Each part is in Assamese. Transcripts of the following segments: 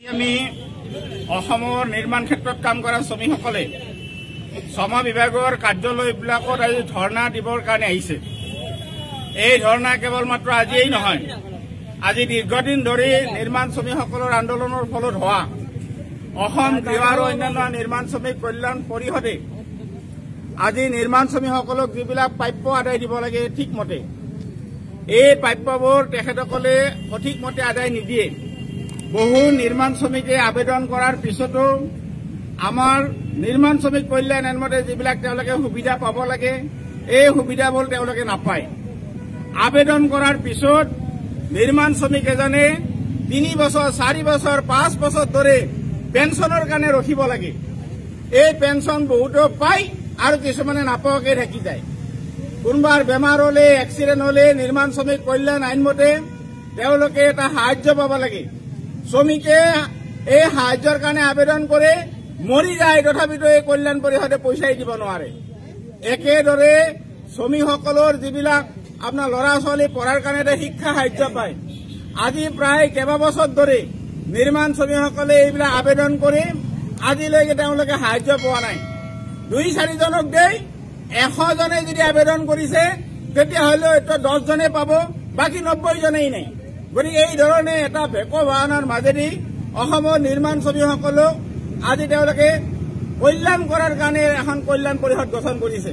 আমি অসমৰ নিৰ্মাণ ক্ষেত্ৰত কাম কৰা শ্ৰমিকসকলে শ্ৰম বিভাগৰ কাৰ্যালয়বিলাকত আজি ধৰ্ণা দিবৰ কাৰণে আহিছে। এই ধৰ্ণা কেৱল মাত্ৰ আজিয়েই নহয়, আজি দীৰ্ঘদিন ধৰি নিৰ্মাণ শ্ৰমিকসকলৰ আন্দোলনৰ ফলত হোৱা অসম গৃহ আৰু অন্যান্য নিৰ্মাণ শ্ৰমিক কল্যাণ পৰিষদে আজি নিৰ্মাণ শ্ৰমিকসকলক যিবিলাক প্ৰাপ্য আদায় দিব লাগে ঠিকমতে এই প্ৰাপ্যবোৰ তেখেতসকলে সঠিকমতে আদায় নিদিয়ে। বহু নিৰ্মাণ শ্ৰমিকে আবেদন কৰাৰ পিছতো আমাৰ নিৰ্মাণ শ্ৰমিক কল্যাণ আইনমতে যিবিলাক তেওঁলোকে সুবিধা পাব লাগে এই সুবিধাবোৰ তেওঁলোকে নাপায়। আবেদন কৰাৰ পিছত নিৰ্মাণ শ্ৰমিক এজনে 3 বছৰ 4 বছৰ 5 বছৰ ধৰি পেঞ্চনৰ কাৰণে ৰখিব লাগে। এই পেঞ্চন বহুতো পায় আৰু কিছুমানে নাপাওঁকে থাকি যায়। কোনোবাৰ বেমাৰ হলে এক্সিডেণ্ট হলে নিৰ্মাণ শ্ৰমিক কল্যাণ আইনমতে তেওঁলোকে এটা সাহায্য পাব লাগে। শ্ৰমিকে এই সাহায্যৰ কাৰণে আবেদন কৰে, মৰি যায়, তথাপিতো এই কল্যাণ পৰিষদে পইচাই দিব নোৱাৰে। একেদৰে শ্ৰমিকসকলৰ যিবিলাক আপোনাৰ ল'ৰা ছোৱালী পঢ়াৰ কাৰণে শিক্ষা সাহায্য পায়, আজি প্ৰায় কেইবাবছৰ ধৰি নিৰ্মাণ শ্ৰমিকসকলে এইবিলাক আবেদন কৰি আজিলৈকে তেওঁলোকে সাহায্য পোৱা নাই। 2-4 জনক দেই 100 জনে যদি আবেদন কৰিছে তেতিয়াহ'লে 10 জনে পাব, বাকী 90 জনেই নাই। গতিকে এই ধৰণে এটা ভেকো ভাৱনাৰ মাজেদি অসমৰ নিৰ্মাণ শ্ৰমিকসকলক আজি তেওঁলোকে কল্যাণ কৰাৰ কাৰণে এখন কল্যাণ পৰিষদ গঠন কৰিছে।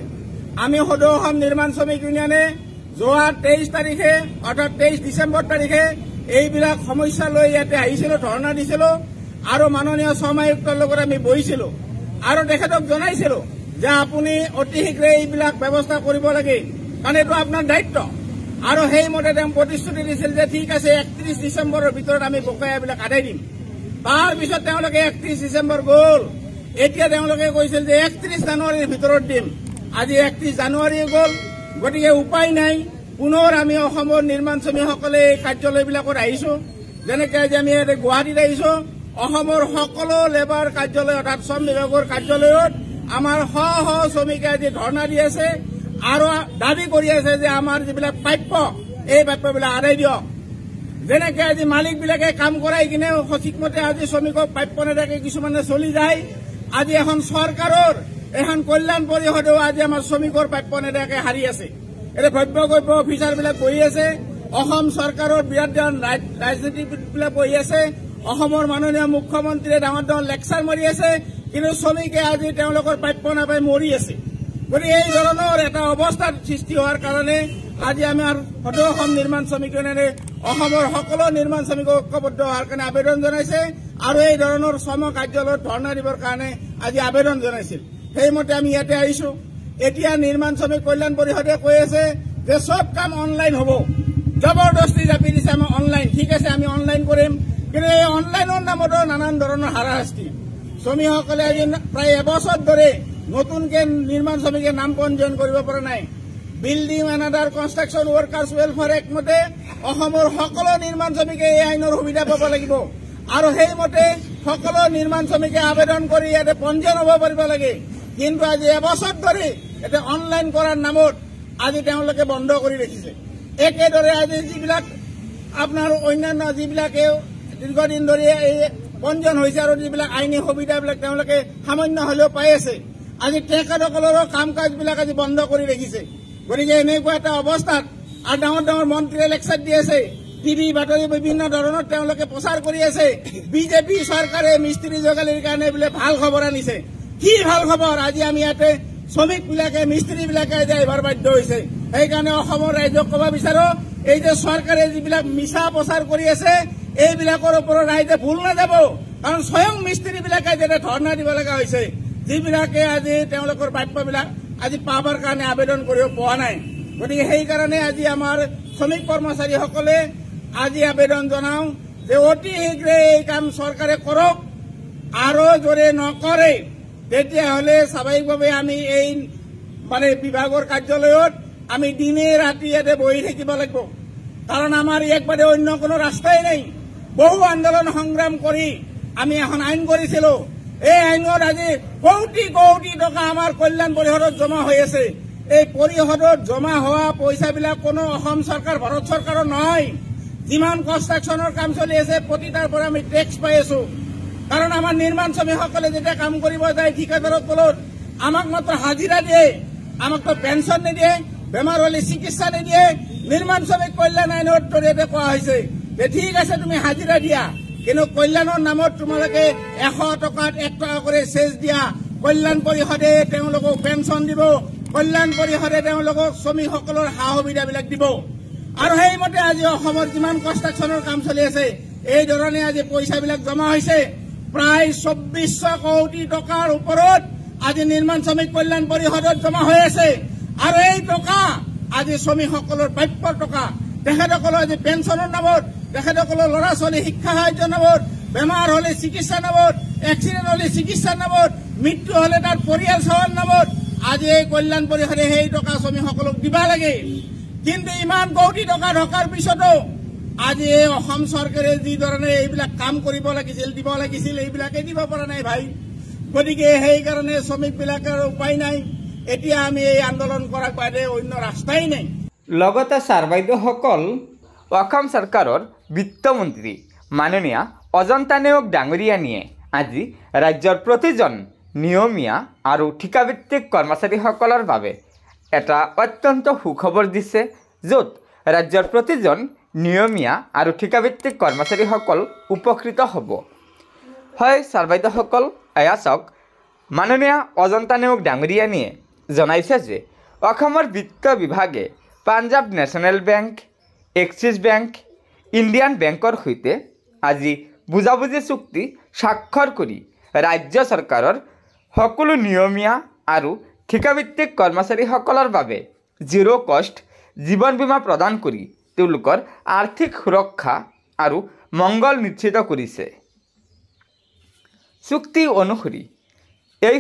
আমি সদৌ অসম নিৰ্মাণ শ্ৰমিক ইউনিয়নে যোৱা 23 তাৰিখে অৰ্থাৎ 23 ডিচেম্বৰ তাৰিখে এইবিলাক সমস্যা লৈ ইয়াতে আহিছিলো, ধৰ্ণা দিছিলো আৰু মাননীয় শ্ৰম আয়ুক্তৰ লগত আমি বহিছিলো আৰু তেখেতক জনাইছিলো যে আপুনি অতি শীঘ্ৰে এইবিলাক ব্যৱস্থা কৰিব লাগে, কাৰণ এইটো আপোনাৰ দায়িত্ব। আৰু সেইমতে তেওঁ প্ৰতিশ্ৰুতি দিছিল যে ঠিক আছে 31 ডিচেম্বৰৰ ভিতৰত আমি বকেয়াবিলাক আদায় দিম। তাৰ পিছত তেওঁলোকে 31 ডিচেম্বৰ গ'ল, এতিয়া তেওঁলোকে কৈছিল যে 31 জানুৱাৰীৰ ভিতৰত দিম। আজি 31 জানুৱাৰী গ'ল, গতিকে উপায় নাই। পুনৰ আমি অসমৰ নিৰ্মাণ শ্ৰমিকসকলে এই কাৰ্যালয়বিলাকত আহিছো। যেনেকে আজি আমি ইয়াতে গুৱাহাটীত আহিছো, অসমৰ সকলো লেবাৰ কাৰ্যালয় অৰ্থাৎ শ্ৰম বিভাগৰ কাৰ্যালয়ত আমাৰ শ শ্ৰমিকে আজি ধৰ্ণা দি আছে আৰু দাবী কৰি আছে যে আমাৰ যিবিলাক প্ৰাপ্য এই প্ৰাপ্যবিলাক আদায় দিয়ক। যেনেকে আজি মালিকবিলাকে কাম কৰাই কিনে সঠিকমতে আজি শ্ৰমিকক প্ৰাপ্য নেদাকে কিছুমানে চলি যায়, আজি এখন চৰকাৰৰ এখন কল্যাণ পৰিষদেও আজি আমাৰ শ্ৰমিকৰ প্ৰাপ্য নেদাকে হাৰি আছে। এতিয়া ভব্য অফিচাৰবিলাক বহি আছে, অসম চৰকাৰৰ বিৰাট ৰাজনীতিবিদবিলাক বহি আছে, অসমৰ মাননীয় মুখ্যমন্ত্ৰীয়ে ডাঙৰ ডাঙৰ লেকচাৰ মাৰি আছে, কিন্তু শ্ৰমিকে আজি তেওঁলোকৰ প্ৰাপ্য নাপাই মৰি আছে। গতিকে এই ধৰণৰ এটা অৱস্থাৰ সৃষ্টি হোৱাৰ কাৰণে আজি আমাৰ সদৌ অসম নিৰ্মাণ শ্ৰমিক ইউনিয়নে অসমৰ সকলো নিৰ্মাণ শ্ৰমিকক ঐক্যবদ্ধ হোৱাৰ কাৰণে আবেদন জনাইছে আৰু এই ধৰণৰ শ্ৰম কাৰ্যালয়ত ধৰ্ণা দিবৰ কাৰণে আজি আবেদন জনাইছিল। সেইমতে আমি ইয়াতে আহিছো। এতিয়া নিৰ্মাণ শ্ৰমিক কল্যাণ পৰিষদে কৈ আছে যে চব কাম অনলাইন হ'ব, জবৰদস্তি জাপি দিছে আমাৰ অনলাইন। ঠিক আছে, আমি অনলাইন কৰিম, কিন্তু এই অনলাইনৰ নামতো নানান ধৰণৰ হাৰাশাস্তি। শ্ৰমিকসকলে আজি প্ৰায় এবছৰ ধৰি নতুনকে নিৰ্মাণ শ্ৰমিকে নাম পঞ্জীয়ন কৰিব পৰা নাই। Building and other construction workers welfare act মতে অসমৰ সকলো নিৰ্মাণ শ্ৰমিকে এই আইনৰ সুবিধা পাব লাগিব আৰু সেইমতে সকলো নিৰ্মাণ শ্ৰমিকে আবেদন কৰি ইয়াতে পঞ্জীয়ন হ'ব পাৰিব লাগে। কিন্তু আজি এবছৰ ধৰি এতিয়া অনলাইন কৰাৰ নামত আজি তেওঁলোকে বন্ধ কৰি ৰাখিছে। একেদৰে আজি যিবিলাক আপোনাৰ অন্যান্য যিবিলাকে দীৰ্ঘদিন ধৰি এই পঞ্জীয়ন হৈছে আৰু যিবিলাক আইনী সুবিধাবিলাক তেওঁলোকে সামান্য হলেও পাই আছে, আজি তেখেতসকলৰো কাম কাজবিলাক আজি বন্ধ কৰি ৰাখিছে। গতিকে এনেকুৱা এটা অৱস্থাত আৰু ডাঙৰ ডাঙৰ মন্ত্ৰীয়ে লেকচাৰ দি আছে, টিভি বাতৰি বিভিন্ন ধৰণৰ তেওঁলোকে প্ৰচাৰ কৰি আছে বিজেপি চৰকাৰে মিস্ত্ৰী যোগালীৰ কাৰণে বোলে ভাল খবৰ আনিছে। কি ভাল খবৰ? আজি আমি ইয়াতে শ্ৰমিকবিলাকে মিস্ত্ৰীবিলাকে যাইবাৰ বাধ্য হৈছে। সেইকাৰণে অসমৰ ৰাইজক ক'ব বিচাৰো, এই যে চৰকাৰে যিবিলাক মিছা প্ৰচাৰ কৰি আছে এইবিলাকৰ ওপৰত ৰাইজে ভুল নাযাব, কাৰণ স্বয়ং মিস্ত্ৰীবিলাকে যেতিয়া ধৰ্ণা দিব লগা হৈছে, যিবিলাকে আজি তেওঁলোকৰ প্ৰাপ্যবিলাক আজি পাবৰ কাৰণে আবেদন কৰিব পোৱা নাই। গতিকে সেইকাৰণে আজি আমাৰ শ্ৰমিক কৰ্মচাৰীসকলে আজি আবেদন জনাওঁ যে অতি শীঘ্ৰে এই কাম চৰকাৰে কৰক, আৰু যদি নকৰে তেতিয়াহ'লে স্বাভাৱিকভাৱে আমি এই বিভাগৰ কাৰ্যালয়ত আমি দিনে ৰাতি ইয়াতে বহি থাকিব লাগিব, কাৰণ আমাৰ ইয়াক বাদে অন্য কোনো ৰাস্তাই নাই। বহু আন্দোলন সংগ্ৰাম কৰি আমি এখন আইন কৰিছিলো। এই আইনত আজি কোটি কোটি টকা আমাৰ কল্যাণ পৰিষদত জমা হৈ আছে। এই পৰিষদত জমা হোৱা পইচাবিলাক কোনো অসম চৰকাৰ ভাৰত চৰকাৰৰ নহয়, যিমান কনষ্ট্ৰাকশ্যনৰ কাম চলি আছে প্ৰতিটাৰ পৰা আমি টেক্স পাই আছো। কাৰণ আমাৰ নিৰ্মাণ শ্ৰমিকসকলে যেতিয়া কাম কৰিব যায় ঠিকাদাৰৰ তলত আমাক মাত্ৰ হাজিৰা দিয়ে, আমাকতো পেঞ্চন নিদিয়ে, বেমাৰ হ'লে চিকিৎসা নিদিয়ে। নিৰ্মাণ শ্ৰমিক কল্যাণ আইনৰ জৰিয়তে কোৱা হৈছে যে ঠিক আছে তুমি হাজিৰা দিয়া, কিন্তু কল্যাণৰ নামত তোমালোকে 100 টকাত 1 টকা কৰি চেচ দিয়া। কল্যাণ পৰিষদে তেওঁলোকক পেঞ্চন দিব, কল্যাণ পৰিষদে তেওঁলোকক শ্ৰমিকসকলৰ সা সুবিধাবিলাক দিব। আৰু সেইমতে আজি অসমৰ যিমান কনষ্ট্ৰাকশ্যনৰ কাম চলি আছে এই ধৰণে আজি পইচাবিলাক জমা হৈছে। প্ৰায় 2400 কোটি টকাৰ ওপৰত আজি নিৰ্মাণ শ্ৰমিক কল্যাণ পৰিষদত জমা হৈ আছে। আৰু এই টকা আজি শ্ৰমিকসকলৰ প্ৰাপ্যৰ টকা। তেখেতসকলৰ আজি পেঞ্চনৰ নামত, তেখেতসকলৰ ল'ৰা ছোৱালী শিক্ষা সাহায্যৰ নামত, বেমাৰ হ'লে চিকিৎসাৰ নামত, এক্সিডেণ্ট হ'লে চিকিৎসাৰ নামত, মৃত্যু হ'লে তাৰ পৰিয়াল চোৱাৰ নামত আজি এই কল্যাণ পৰিষদে সেই টকা শ্ৰমিকসকলক দিব লাগে। কিন্তু ইমান কোটি টকা থকাৰ পিছতো আজি এই অসম চৰকাৰে যি ধৰণে এইবিলাক কাম কৰিব লাগিছিল, দিব লাগিছিল, এইবিলাকে দিব পৰা নাই ভাই। গতিকে সেইকাৰণে শ্ৰমিকবিলাকৰ উপায় নাই। এতিয়া আমি এই আন্দোলন কৰাৰ বাদে অন্য ৰাস্তাই নাই। লগতে ছাৰ বাইদেউসকল অসম চৰকাৰৰ বিত্তমন্ত্ৰী মাননীয় অজন্তা নেওগ ডাঙৰীয়ানীয়ে আজি ৰাজ্যৰ প্ৰতিজন নিয়মীয়া আৰু ঠিকাভিত্তিক কৰ্মচাৰীসকলৰ বাবে এটা অত্যন্ত সুখবৰ দিছে, য'ত ৰাজ্যৰ প্ৰতিজন নিয়মীয়া আৰু ঠিকাভিত্তিক কৰ্মচাৰীসকল উপকৃত হ'ব। হয় ছাৰ বাইদেউসকল, এয়া চাওক, মাননীয় অজন্তা নেওগ ডাঙৰীয়ানীয়ে জনাইছে যে অসমৰ বিত্ত বিভাগে Punjab national bank, axis bank, Indian বেংকৰ সৈতে আজি বুজাবুজি চুক্তি স্বাক্ষৰ কৰি ৰাজ্য চৰকাৰৰ সকলো নিয়মীয়া আৰু ঠিকাভিত্তিক কৰ্মচাৰীসকলৰ বাবে জিৰ' কষ্ট জীৱন বীমা প্ৰদান কৰি তেওঁলোকৰ আৰ্থিক সুৰক্ষা আৰু মংগল নিশ্চিত কৰিছে। চুক্তি অনুসৰি এই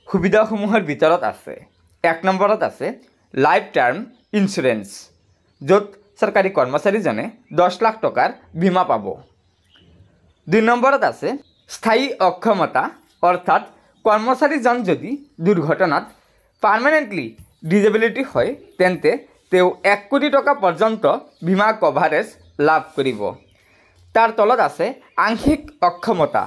সুবিধাসমূহৰ ভিতৰত আছে 1 নম্বৰত আছে লাইফ টাৰ্ম ইঞ্চুৰেঞ্চ, য'ত চৰকাৰী কৰ্মচাৰীজনে 10 লাখ টকাৰ বীমা পাব। 2 নম্বৰত আছে স্থায়ী অক্ষমতা, অৰ্থাৎ কৰ্মচাৰীজন যদি দুৰ্ঘটনাত পাৰ্মানেণ্টলি ডিজেবিলিটি হয় তেন্তে তেওঁ 1 কোটি টকা পৰ্যন্ত বীমা কভাৰেজ লাভ কৰিব। তাৰ তলত আছে আংশিক অক্ষমতা,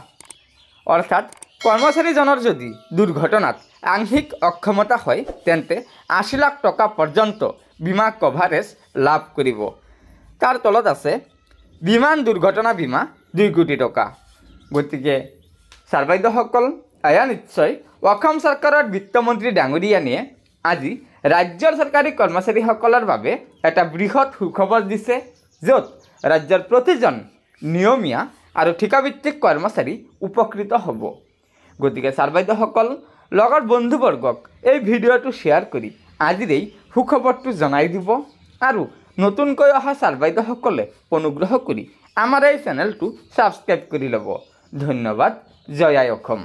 অৰ্থাৎ কৰ্মচাৰীজনৰ যদি দুৰ্ঘটনাত আংশিক অক্ষমতা হয় তেন্তে 80 লাখ টকা পৰ্যন্ত বীমা কভাৰেজ লাভ কৰিব। তাৰ তলত আছে বিমান দুৰ্ঘটনা বীমা 2 কোটি টকা। গতিকে ছাৰ বাইদেউসকল, এয়া নিশ্চয় অসম চৰকাৰৰ বিত্তমন্ত্ৰী ডাঙৰীয়ানীয়ে আজি ৰাজ্যৰ চৰকাৰী কৰ্মচাৰীসকলৰ বাবে এটা বৃহৎ সুখবৰ দিছে, য'ত ৰাজ্যৰ প্ৰতিজন নিয়মীয়া আৰু ঠিকাভিত্তিক কৰ্মচাৰী উপকৃত হ'ব। গতিকে ছাৰ বাইদেউসকল, লগৰ বন্ধুবৰ্গক এই ভিডিঅ'টো শ্বেয়াৰ কৰি আজিৰ এই সুখবৰটো জনাই দিব আৰু নতুনকৈ অহা ছাৰ বাইদেউসকলে অনুগ্ৰহ কৰি আমাৰ এই চেনেলটো ছাবস্ক্ৰাইব কৰি ল'ব। ধন্যবাদ। জয় আই অসম।